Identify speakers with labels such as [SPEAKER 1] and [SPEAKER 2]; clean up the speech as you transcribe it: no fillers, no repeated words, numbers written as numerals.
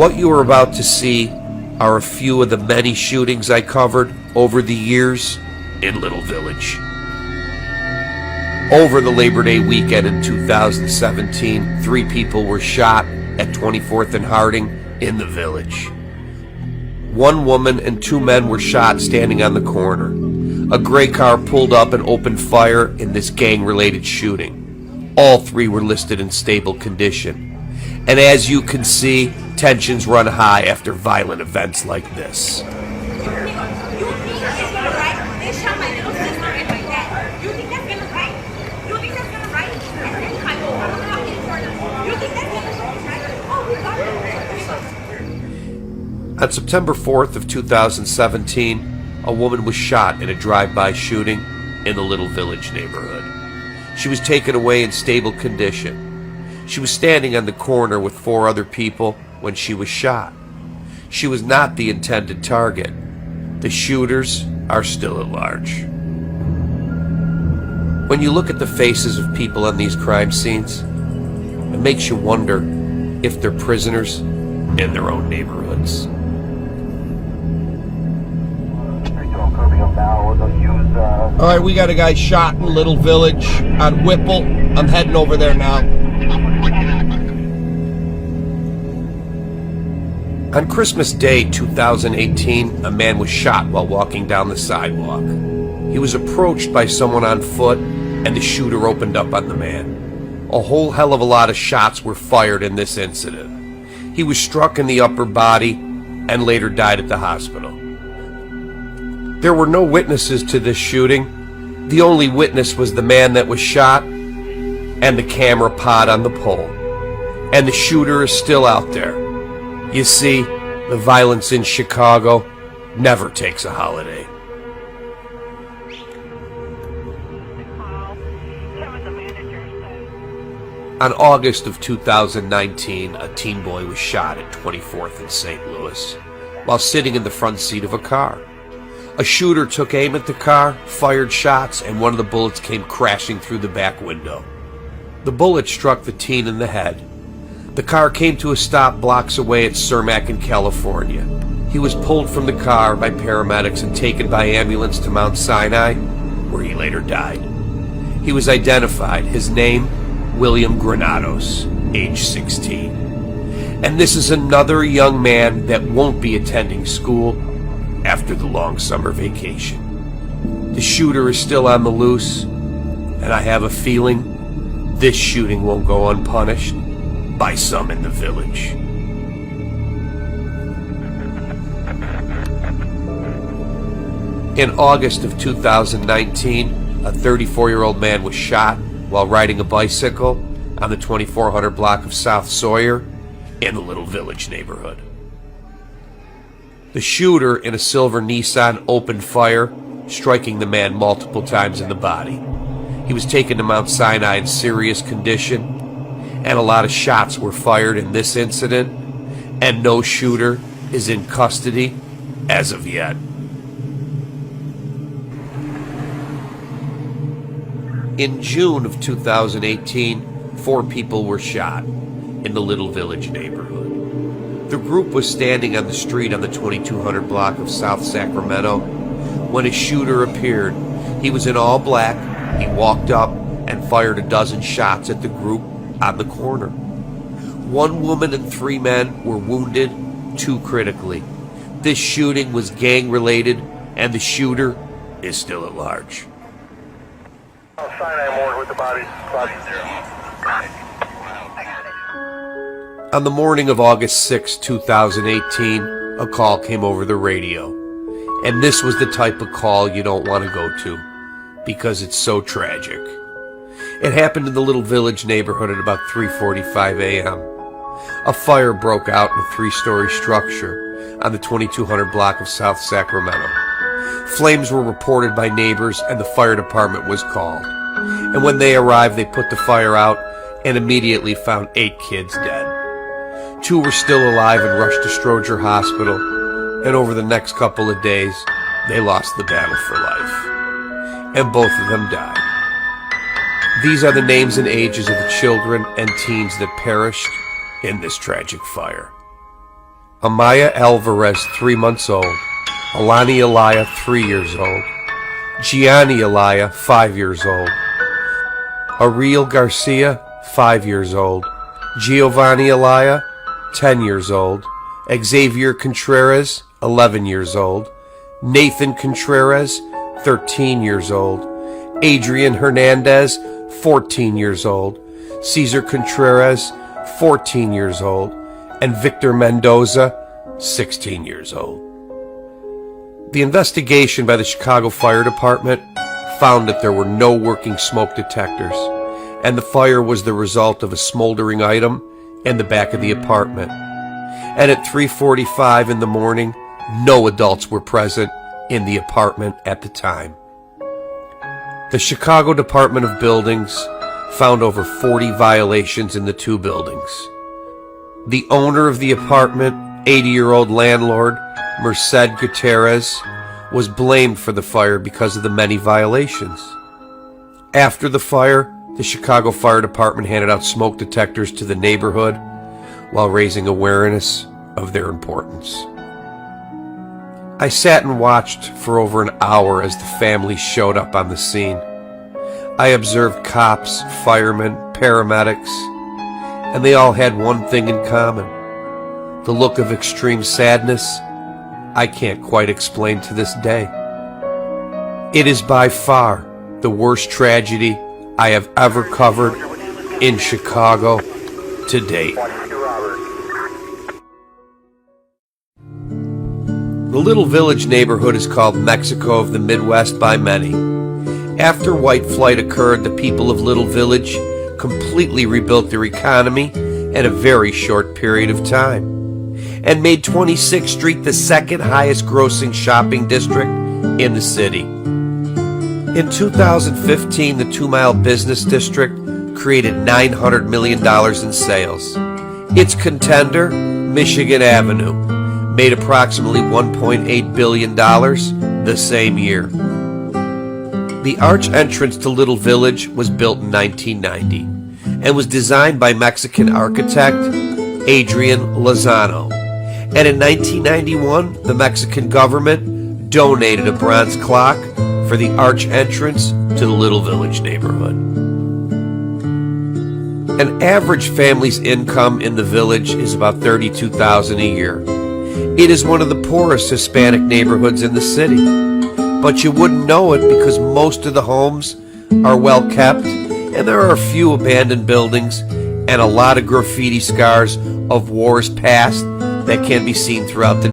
[SPEAKER 1] What you are about to see are a few of the many shootings I covered over the years in Little Village. Over the Labor Day weekend in 2017, 3 people were shot at 24th and Harding in the Village. 1 woman and 2 men were shot standing on the corner. A gray car pulled up and opened fire in this gang-related shooting. All 3 were listed in stable condition. And as you can see, tensions run high after violent events like this. On September 4th of 2017, a woman was shot in a drive-by shooting in the Little Village neighborhood. She was taken away in stable condition. She was standing on the corner with 4 other people when she was shot. She was not the intended target. The shooters are still at large. When you look at the faces of people on these crime scenes, it makes you wonder if they're prisoners in their own neighborhoods.
[SPEAKER 2] All right, we got a guy shot in Little Village on Whipple. I'm heading over there now.
[SPEAKER 1] On Christmas Day 2018, a man was shot while walking down the sidewalk. He was approached by someone on foot, and the shooter opened up on the man. A whole hell of a lot of shots were fired in this incident. He was struck in the upper body and later died at the hospital. There were no witnesses to this shooting. The only witness was the man that was shot and the camera pod on the pole. And the shooter is still out there. You see, the violence in Chicago never takes a holiday. On August of 2019, a teen boy was shot at 24th and St. Louis while sitting in the front seat of a car. A shooter took aim at the car, fired shots, and one of the bullets came crashing through the back window. The bullet struck the teen in the head. The car came to a stop blocks away at Cermak in California. He was pulled from the car by paramedics and taken by ambulance to Mount Sinai, where he later died. He was identified. His name, William Granados, age 16. And this is another young man that won't be attending school after the long summer vacation. The shooter is still on the loose, and I have a feeling this shooting won't go unpunished by some in the village. In August of 2019, a 34-year-old man was shot while riding a bicycle on the 2400 block of South Sawyer in the Little Village neighborhood. The shooter in a silver Nissan opened fire, striking the man multiple times in the body. He was taken to Mount Sinai in serious condition, and a lot of shots were fired in this incident, and no shooter is in custody as of yet. In June of 2018, 4 people were shot in the Little Village neighborhood. The group was standing on the street on the 2200 block of South Sacramento when a shooter appeared. He was in all black. He walked up and fired a dozen shots at the group on the corner. 1 woman and 3 men were wounded, 2 critically. This shooting was gang-related, and the shooter is still at large. On the morning of August 6, 2018, a call came over the radio. And this was the type of call you don't want to go to, because it's so tragic. It happened in the Little Village neighborhood at about 3:45 a.m. A fire broke out in a 3-story structure on the 2200 block of South Sacramento. Flames were reported by neighbors, and the fire department was called. And when they arrived, they put the fire out and immediately found 8 kids dead. 2 were still alive and rushed to Stroger Hospital, and over the next couple of days, they lost the battle for life. And both of them died. These are the names and ages of the children and teens that perished in this tragic fire. Amaya Alvarez, 3 months old. Alani Alaya, 3 years old. Gianni Alaya, 5 years old. Ariel Garcia, 5 years old. Giovanni Alaya, 10 years old. Xavier Contreras, 11 years old. Nathan Contreras, 13 years old. Adrian Hernandez, 14 years old. Cesar Contreras, 14 years old. And Victor Mendoza, 16 years old. The investigation by the Chicago Fire Department found that there were no working smoke detectors, and the fire was the result of a smoldering item in the back of the apartment. And at 3:45 in the morning, no adults were present in the apartment at the time. The Chicago Department of Buildings found over 40 violations in the 2 buildings. The owner of the apartment, 80-year-old landlord Merced Gutierrez, was blamed for the fire because of the many violations. After the fire, the Chicago Fire Department handed out smoke detectors to the neighborhood while raising awareness of their importance. I sat and watched for over an hour as the family showed up on the scene. I observed cops, firemen, paramedics, and they all had one thing in common: the look of extreme sadness I can't quite explain to this day. It is by far the worst tragedy I have ever covered in Chicago to date. The Little Village neighborhood is called Mexico of the Midwest by many. After white flight occurred, the people of Little Village completely rebuilt their economy in a very short period of time, and made 26th Street the second highest grossing shopping district in the city. In 2015, the 2 Mile Business District created $900 million in sales. Its contender, Michigan Avenue, made approximately $1.8 billion the same year. The arch entrance to Little Village was built in 1990 and was designed by Mexican architect Adrian Lozano. And in 1991, the Mexican government donated a bronze clock for the arch entrance to the Little Village neighborhood. An average family's income in the village is about $32,000 a year. It is one of the poorest Hispanic neighborhoods in the city, but you wouldn't know it because most of the homes are well kept, and there are a few abandoned buildings and a lot of graffiti scars of wars past that can be seen throughout the